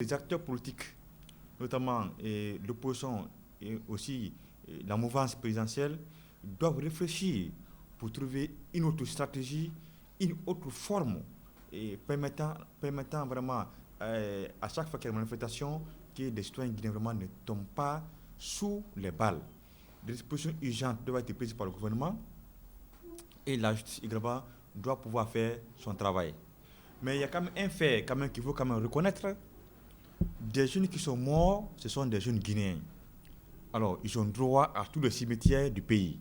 Les acteurs politiques, notamment l'opposition et aussi la mouvance présidentielle, doivent réfléchir pour trouver une autre stratégie, une autre forme permettant vraiment à chaque fois qu'il y a une manifestation que des citoyens guinéens vraiment ne tombent pas sous les balles. Des dispositions urgentes doivent être prises par le gouvernement et la justice également doit pouvoir faire son travail. Mais il y a quand même un fait qu'il faut quand même reconnaître. Des jeunes qui sont morts, ce sont des jeunes guinéens. Alors, ils ont droit à tous les cimetières du pays.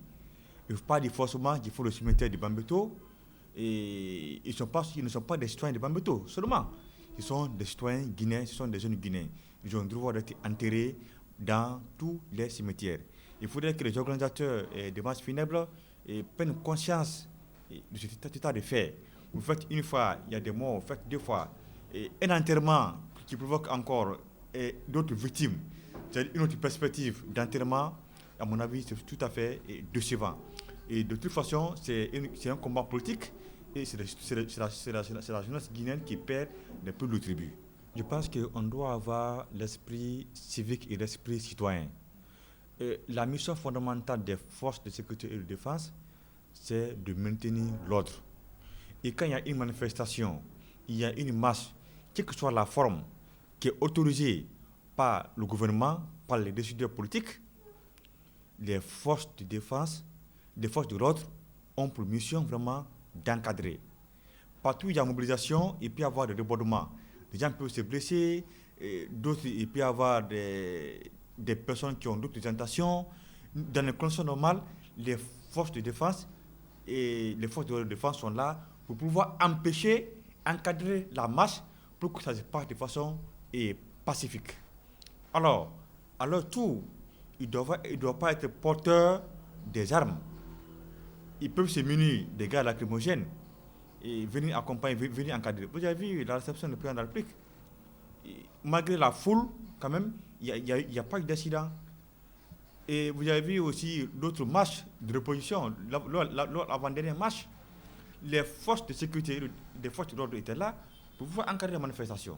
Il ne faut pas dire forcément qu'il faut le cimetière de Bambeto. Et ils ne sont pas des citoyens de Bambeto seulement. Ils sont des citoyens guinéens, ce sont des jeunes guinéens. Ils ont droit d'être enterrés dans tous les cimetières. Il faudrait que les organisateurs des marches funèbres prennent conscience de cet état de fait. Vous faites une fois, il y a des morts, vous faites deux fois. Et un enterrement qui provoque encore d'autres victimes, c'est une autre perspective d'enterrement, à mon avis, c'est tout à fait décevant. Et de toute façon, c'est un combat politique et c'est la jeunesse guinéenne qui perd le plus de tribut. Je pense qu'on doit avoir l'esprit civique et l'esprit citoyen. La mission fondamentale des forces de sécurité et de défense, c'est de maintenir l'ordre. Et quand il y a une manifestation, il y a une marche, quelle que soit la forme, qui est autorisée par le gouvernement, par les décideurs politiques, les forces de défense, les forces de l'ordre ont pour mission vraiment d'encadrer. Partout où il y a mobilisation, il peut y avoir des débordements. Les gens peuvent se blesser, d'autres, il peut y avoir des personnes qui ont d'autres tentations. Dans les conditions normales, les forces de défense et les forces de défense sont là pour pouvoir empêcher, encadrer la marche pour que ça se passe de façon pacifique. Alors tout, ils ne doivent pas être porteurs des armes. Ils peuvent se munir des gaz lacrymogènes et venir accompagner, venir encadrer. Vous avez vu la réception du président de la République. Malgré la foule, quand même, il n'y a pas eu d'incident. Et vous avez vu aussi d'autres marches de l'opposition. L'avant-dernière marche, les forces de sécurité, les forces de l'ordre étaient là pour pouvoir encadrer la manifestation.